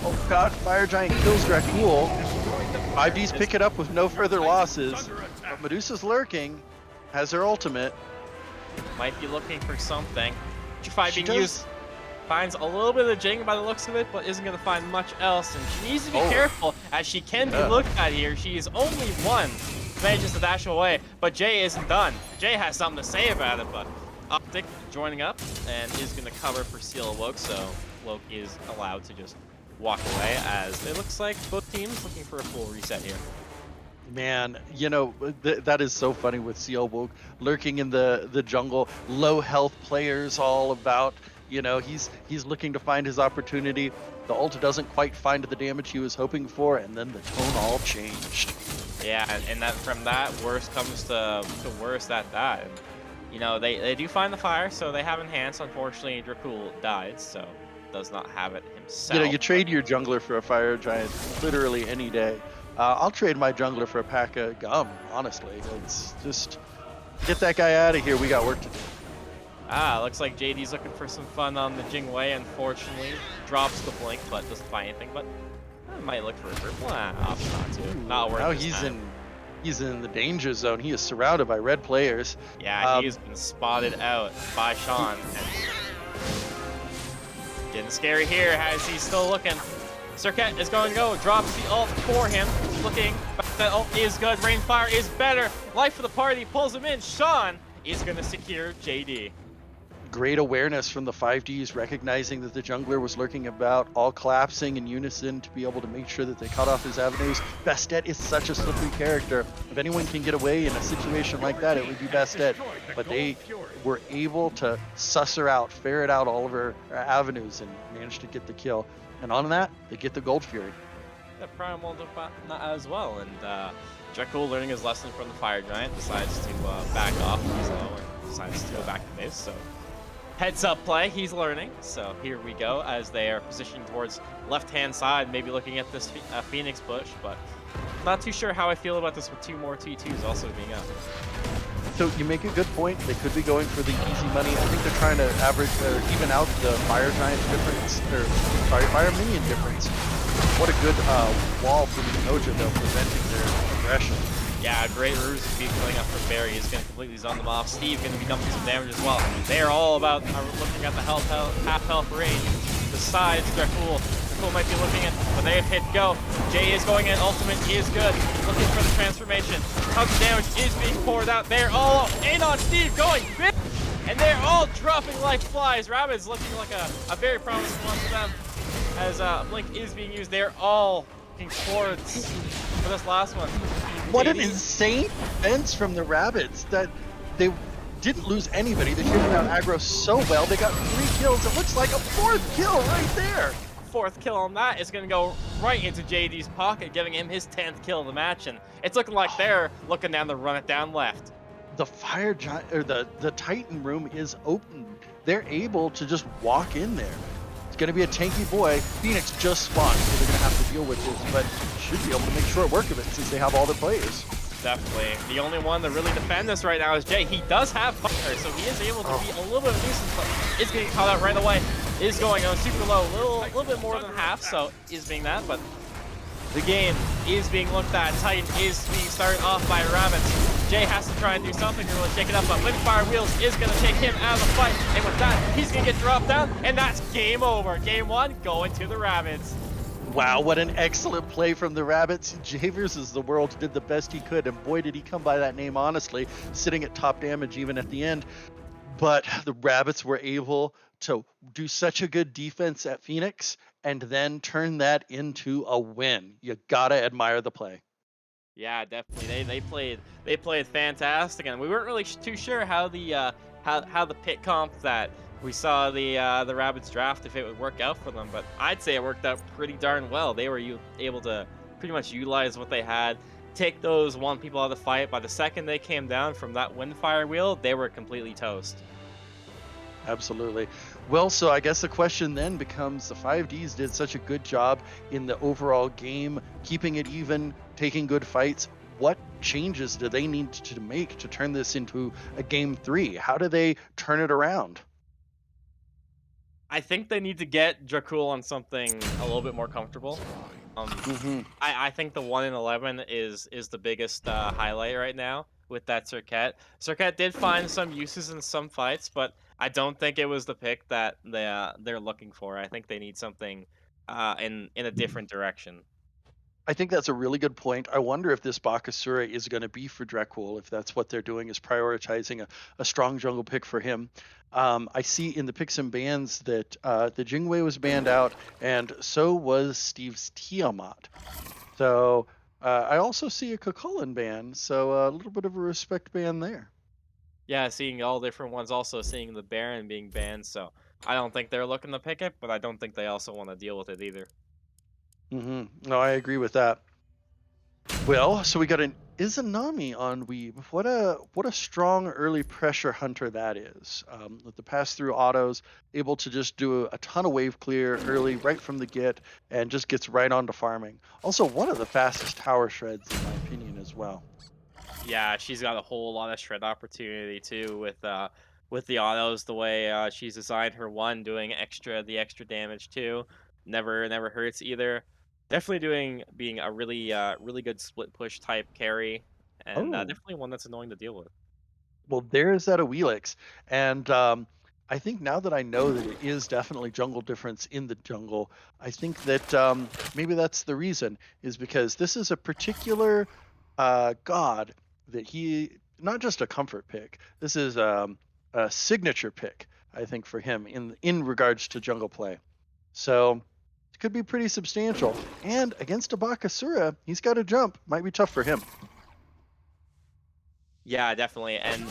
Oh God, Fire Giant kills Dracul. Destroyed the fire. 5Ds This pick it up with no your further Titan's losses, under but attack. Medusa's lurking, has her ultimate. Might be looking for something. G5 She being used. does. Finds a little bit of Jing by the looks of it, but isn't going to find much else. And she needs to be Oh, careful, as she can be yeah. looked at here. She is only one. Manages to dash away, but Jay isn't done. Jay has something to say about it, but Optic joining up and is going to cover for Seal of Woke, so Woke is allowed to just walk away, as it looks like both teams looking for a full reset here. Man, that is so funny with Sealwoke lurking in the jungle, low health players all about. He's looking to find his opportunity. The ult doesn't quite find the damage he was hoping for, and then the tone all changed. Yeah, and that from that, worst comes to worst at that. And, they do find the fire, so they have enhanced. Unfortunately, Dracul died, so does not have it You himself. trade your jungler for a fire giant literally any day. I'll trade my jungler for a pack of gum, honestly. It's just get that guy out of here. We got work to do. Looks like JD's looking for some fun on the Jingwei. Unfortunately, drops the blink, but doesn't find anything. But might look for a triple. Opts not to. Not worth Now his time. he's in the danger zone. He is surrounded by red players. Yeah, he has been spotted out by Sean. And getting scary here as he's still looking. Circuit is going to go, drops the ult for him. Looking, but that ult is good. Rainfire is better. Life for the party pulls him in. Sean is going to secure JD. Great awareness from the 5Ds, recognizing that the jungler was lurking about, all collapsing in unison to be able to make sure that they cut off his avenues. Bastet is such a slippery character. If anyone can get away in a situation like that, it would be Bastet. But they were able to suss her out, ferret out all of her avenues, and managed to get the kill. And on that, they get the Gold Fury. Yeah, Primal not as well, and Dracul, learning his lesson from the Fire Giant, decides to back off as well, and decides to go back to base. So heads up play, he's learning. So here we go as they are positioning towards left-hand side, maybe looking at this Phoenix push, but not too sure how I feel about this with two more T2s also being up. So you make a good point. They could be going for the easy money. I think they're trying to average or even out the Fire Giant difference, or sorry, Fire Minion difference. What a good wall from Noja, though, preventing their aggression. Yeah, great ruse to be filling up for Barry. He's going to completely zone them off. Steve going to be dumping some damage as well. They are all about looking at the half health range. Besides Dracul. Dracul might be looking at, but they have hit go. Jay is going in. Ultimate is good. Looking for the transformation. Tons of damage is being poured out. They're all in on Steve going big. And they're all dropping like flies. Rabbat's looking like a very promising one for them. As Blink is being used, they're all looking towards for this last one. What an insane defense from the Rabbits that they didn't lose anybody. They figured out aggro so well. They got 3 kills. It looks like a 4th kill right there. 4th kill on that is going to go right into JD's pocket, giving him his 10th kill of the match. And it's looking like they're looking down the run it down left. The Fire Giant, or the Titan room is open. They're able to just walk in there. It's going to be a tanky boy. Phoenix just spawned, so they're going to have to deal with this, but should be able to make short work of it since they have all their players. Definitely. The only one to really defend this right now is Jay. He does have fire, so he is able to be a little bit of a nuisance, but is getting caught out right away. Is going on super low, a little bit more than half, so is being that, but the game is being looked at. Titan is being started off by Rabbits. Jay has to try and do something to really shake it up, but Windfire Wheels is going to take him out of the fight, and with that, he's going to get dropped down, and that's game over. Game 1 going to the Rabbits. Wow, what an excellent play from the Rabbits. Jay versus the World did the best he could, and boy did he come by that name honestly, sitting at top damage even at the end. But the Rabbits were able to do such a good defense at Phoenix and then turn that into a win. You gotta admire the play. Yeah, definitely. They played fantastic, and we weren't really too sure how the how the pit comp that we saw the Rabbits draft, if it would work out for them. But I'd say it worked out pretty darn well. They were able to pretty much utilize what they had, take those one people out of the fight. By the second they came down from that Windfire wheel, they were completely toast. Absolutely. Well, so I guess the question then becomes the 5Ds did such a good job in the overall game, keeping it even, taking good fights. What changes do they need to make to turn this into a game 3? How do they turn it around? I think they need to get Dracul on something a little bit more comfortable. Um, Hmm. I think the 1 in 11 is the biggest, highlight right now with that Serqet. Serqet did find some uses in some fights, but I don't think it was the pick that they're looking for. I think they need something, in a different direction. I think that's a really good point. I wonder if this Bakasura is going to be for Dracul, if that's what they're doing, is prioritizing a strong jungle pick for him. I see in the picks and bans that the Jingwei was banned out, and so was Steve's Tiamat. So I also see a Kukulkan ban, so a little bit of a respect ban there. Yeah, seeing all different ones, also seeing the Baron being banned, so I don't think they're looking to pick it, but I don't think they also wanna deal with it either. No, I agree with that. Well, so we got an Izanami on Weeb. What a strong early pressure hunter that is. With the pass through autos, able to just do a ton of wave clear early, right from the get, and just gets right onto farming. Also, one of the fastest tower shreds in my opinion as well. Yeah, she's got a whole lot of shred opportunity too with the autos, the way she's designed her one, doing the extra damage too. Never hurts either. Definitely doing being a really good split push type carry, and Oh, definitely one that's annoying to deal with. well, there's that Awilix. And I think now that I know that it is definitely jungle difference in the jungle, I think that maybe that's the reason, is because this is a particular god that he, not just a comfort pick, this is a signature pick, I think, for him in regards to jungle play. So it could be pretty substantial. And against a Bakasura, he's got to jump. Might be tough for him. Yeah, definitely, and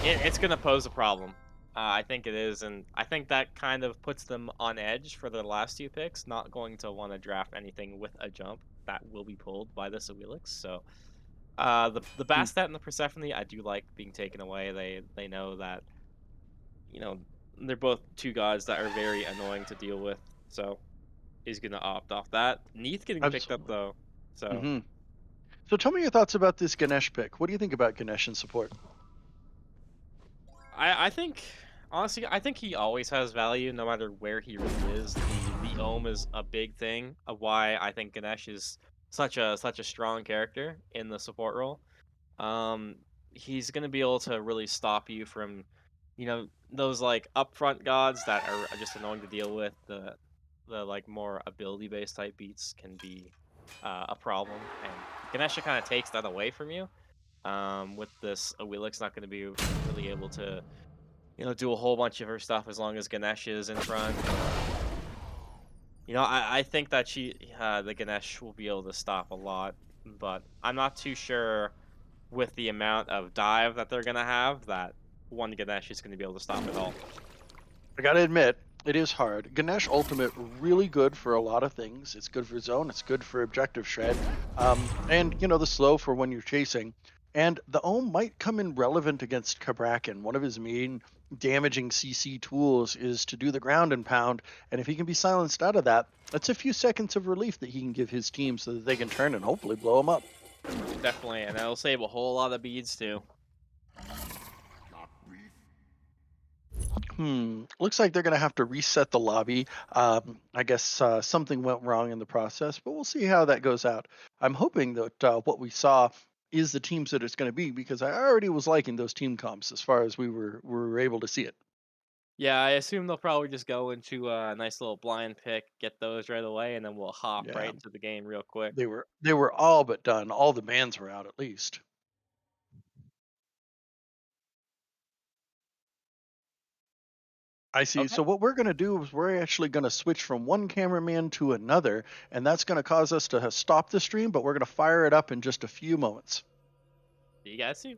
it's gonna pose a problem. I think it is, and I think that kind of puts them on edge for the last two picks, not going to want to draft anything with a jump that will be pulled by the Sawilix. So, the Hmm. Bastet and the Persephone, I do like being taken away. They know that you know they're both two gods that are very annoying to deal with. So he's gonna opt off that. Neith getting picked up Absolutely. though, so Hmm. So tell me your thoughts about this Ganesh pick. What do you think about Ganesh in support? I think honestly, I think he always has value no matter where he really is. The Ohm is a big thing of why I think Ganesh is such a strong character in the support role. Um, he's gonna be able to really stop you from, those like upfront gods that are just annoying to deal with. The like more ability based type beats can be a problem, and Ganesha kind of takes that away from you. With this, Awilix not going to be really able to do a whole bunch of her stuff as long as Ganesh is in front. I think that the Ganesh will be able to stop a lot, but I'm not too sure with the amount of dive that they're gonna have that one Ganesh is gonna be able to stop it all. I gotta admit, it is hard. Ganesh Ultimate really good for a lot of things. It's good for zone. It's good for objective shred, and the slow for when you're chasing. And the Ohm might come in relevant against Kabrakan. One of his main damaging CC tools is to do the ground and pound. And if he can be silenced out of that, that's a few seconds of relief that he can give his team so that they can turn and hopefully blow him up. Definitely, and that'll save a whole lot of beads too. Looks like they're going to have to reset the lobby. I guess something went wrong in the process, but we'll see how that goes out. I'm hoping that what we saw is the teams that it's going to be, because I already was liking those team comps as far as we were able to see it. Yeah, I assume they'll probably just go into a nice little blind pick, get those right away, and then we'll hop right Yeah, into the game real quick. they were all but done. All the bans were out at least. I see. Okay. So what we're going to do is we're actually going to switch from one cameraman to another, and that's going to cause us to stop the stream, but we're going to fire it up in just a few moments. You guys see.